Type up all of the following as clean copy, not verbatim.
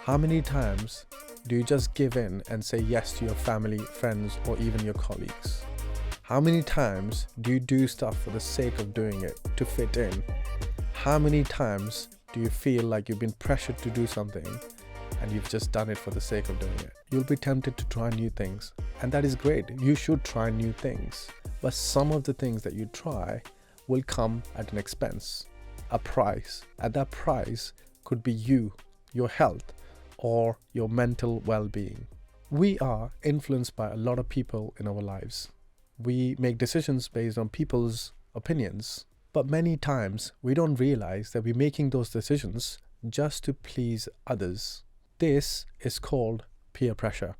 How many times do you just give in and say yes to your family, friends, or even your colleagues? How many times do you do stuff for the sake of doing it, to fit in? How many times do you feel like you've been pressured to do something and you've just done it for the sake of doing it? You'll be tempted to try new things, and that is great. You should try new things, but some of the things that you try will come at an expense, a price, and that price could be you, your health, or your mental well-being. We are influenced by a lot of people in our lives. We make decisions based on people's opinions, but many times we don't realize that we're making those decisions just to please others. This is called peer pressure.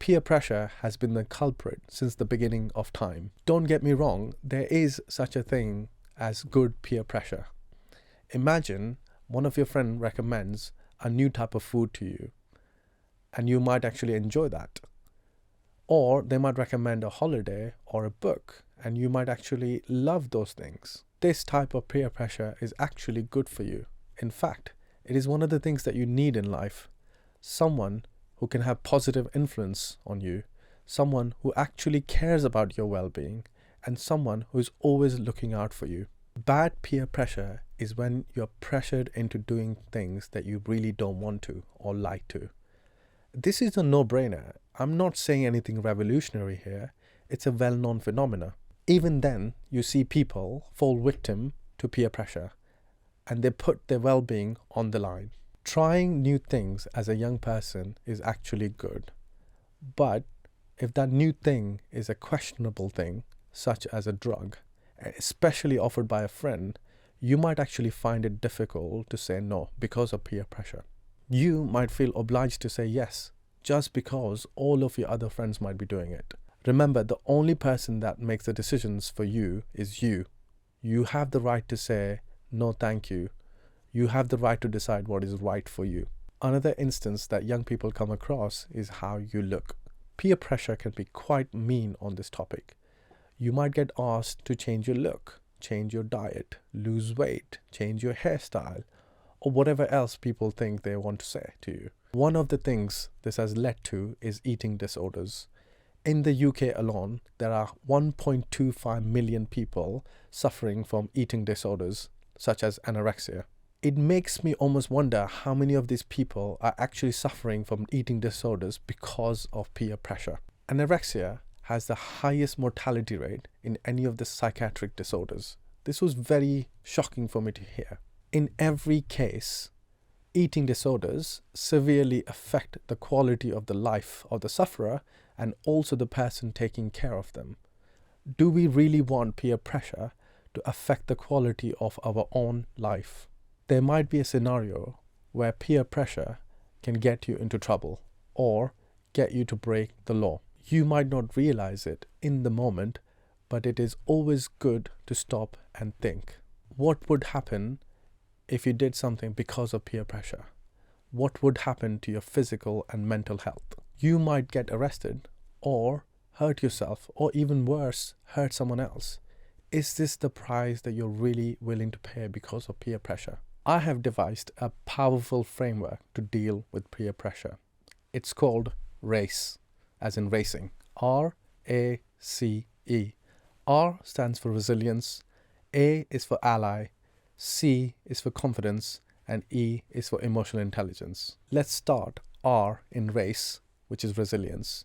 Peer pressure has been the culprit since the beginning of time. Don't get me wrong, there is such a thing as good peer pressure. Imagine one of your friends recommends a new type of food to you, and you might actually enjoy that. Or they might recommend a holiday or a book, and you might actually love those things. This type of peer pressure is actually good for you. In fact, it is one of the things that you need in life. Someone who can have positive influence on you, someone who actually cares about your well-being, and someone who is always looking out for you. Bad peer pressure is when you're pressured into doing things that you really don't want to or like to. This is a no-brainer. I'm not saying anything revolutionary here. It's a well-known phenomena. Even then, you see people fall victim to peer pressure, and they put their well-being on the line. Trying new things as a young person is actually good. But if that new thing is a questionable thing, such as a drug, especially offered by a friend, you might actually find it difficult to say no because of peer pressure. You might feel obliged to say yes just because all of your other friends might be doing it. Remember, the only person that makes the decisions for you is you. You have the right to say no thank you. You have the right to decide what is right for you. Another instance that young people come across is how you look. Peer pressure can be quite mean on this topic. You might get asked to change your look, change your diet, lose weight, change your hairstyle, or whatever else people think they want to say to you. One of the things this has led to is eating disorders. In the UK alone, there are 1.25 million people suffering from eating disorders, such as anorexia. It makes me almost wonder how many of these people are actually suffering from eating disorders because of peer pressure. Anorexia has the highest mortality rate in any of the psychiatric disorders. This was very shocking for me to hear. In every case, eating disorders severely affect the quality of the life of the sufferer and also the person taking care of them. Do we really want peer pressure to affect the quality of our own life? There might be a scenario where peer pressure can get you into trouble or get you to break the law. You might not realize it in the moment, but it is always good to stop and think. What would happen if you did something because of peer pressure? What would happen to your physical and mental health? You might get arrested or hurt yourself, or even worse, hurt someone else. Is this the price that you're really willing to pay because of peer pressure? I have devised a powerful framework to deal with peer pressure. It's called RACE, as in racing. R-A-C-E. R stands for resilience, A is for ally, C is for confidence, and E is for emotional intelligence. Let's start R in race, which is resilience.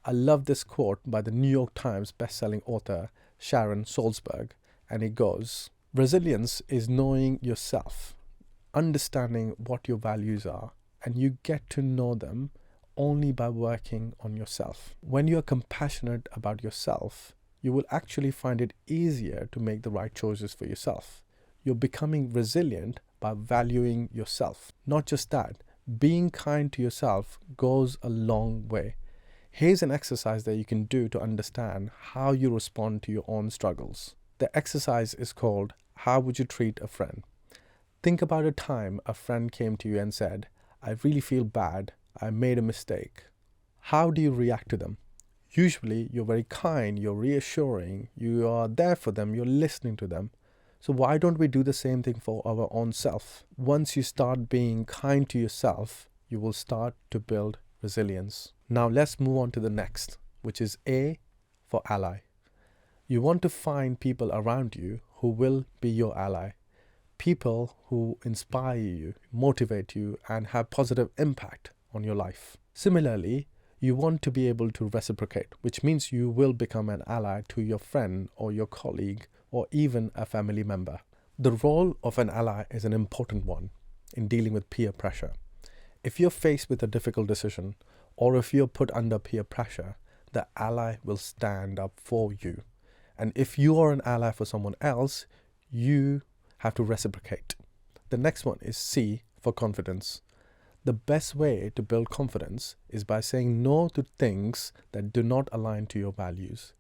I love this quote by the New York Times best-selling author Sharon Salzberg, and it goes, "Resilience is knowing yourself, understanding what your values are, and you get to know them only by working on yourself. When you are compassionate about yourself, you will actually find it easier to make the right choices for yourself. You're becoming resilient by valuing yourself. Not just that, being kind to yourself goes a long way. Here's an exercise that you can do to understand how you respond to your own struggles. The exercise is called, How Would You Treat a Friend? Think about a time a friend came to you and said, I really feel bad. I made a mistake. How do you react to them? Usually, you're very kind, you're reassuring, you are there for them, you're listening to them. So why don't we do the same thing for our own self? Once you start being kind to yourself, you will start to build resilience. Now let's move on to the next, which is A for ally. You want to find people around you who will be your ally. People who inspire you, motivate you, and have positive impact on your life. Similarly, you want to be able to reciprocate, which means you will become an ally to your friend or your colleague or even a family member. The role of an ally is an important one in dealing with peer pressure. If you're faced with a difficult decision or if you're put under peer pressure, the ally will stand up for you. And if you are an ally for someone else, you have to reciprocate. The next one is C for confidence. The best way to build confidence is by saying no to things that do not align to your values.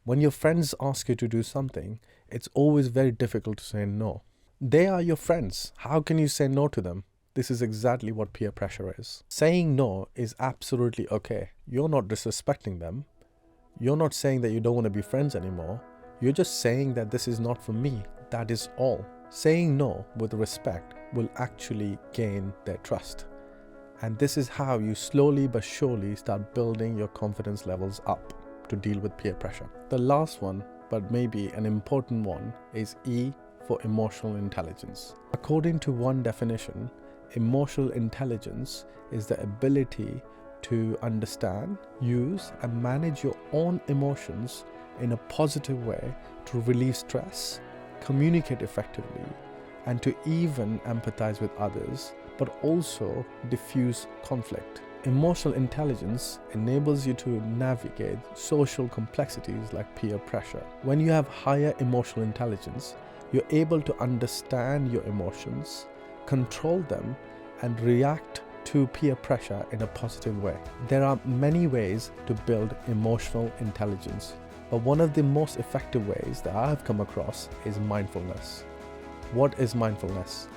When your friends ask you to do something, it's always very difficult to say no. They are your friends. How can you say no to them? This is exactly what peer pressure is. Saying no is absolutely okay. You're not disrespecting them. You're not saying that you don't want to be friends anymore. You're just saying that this is not for me. That is all. Saying no with respect will actually gain their trust. And this is how you slowly but surely start building your confidence levels up to deal with peer pressure. The last one, but maybe an important one, is E for emotional intelligence. According to one definition, emotional intelligence is the ability to understand, use, and manage your own emotions in a positive way to relieve stress, communicate effectively, and to even empathize with others, but also diffuse conflict. Emotional intelligence enables you to navigate social complexities like peer pressure. When you have higher emotional intelligence, you're able to understand your emotions, control them, and react to peer pressure in a positive way. There are many ways to build emotional intelligence, but one of the most effective ways that I have come across is mindfulness. What is mindfulness?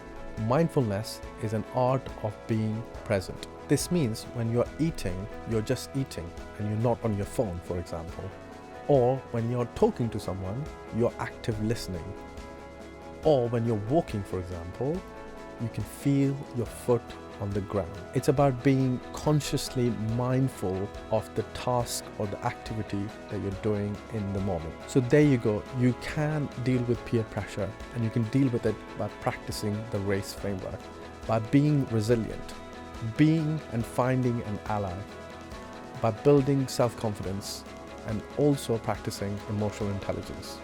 Mindfulness is an art of being present. This means when you're eating, you're just eating and you're not on your phone, for example. Or when you're talking to someone, you're active listening. Or when you're walking, for example, you can feel your foot on the ground. It's about being consciously mindful of the task or the activity that you're doing in the moment. So there you go. You can deal with peer pressure, and you can deal with it by practicing the RACE framework, by being resilient, being and finding an ally, by building self-confidence, and also practicing emotional intelligence.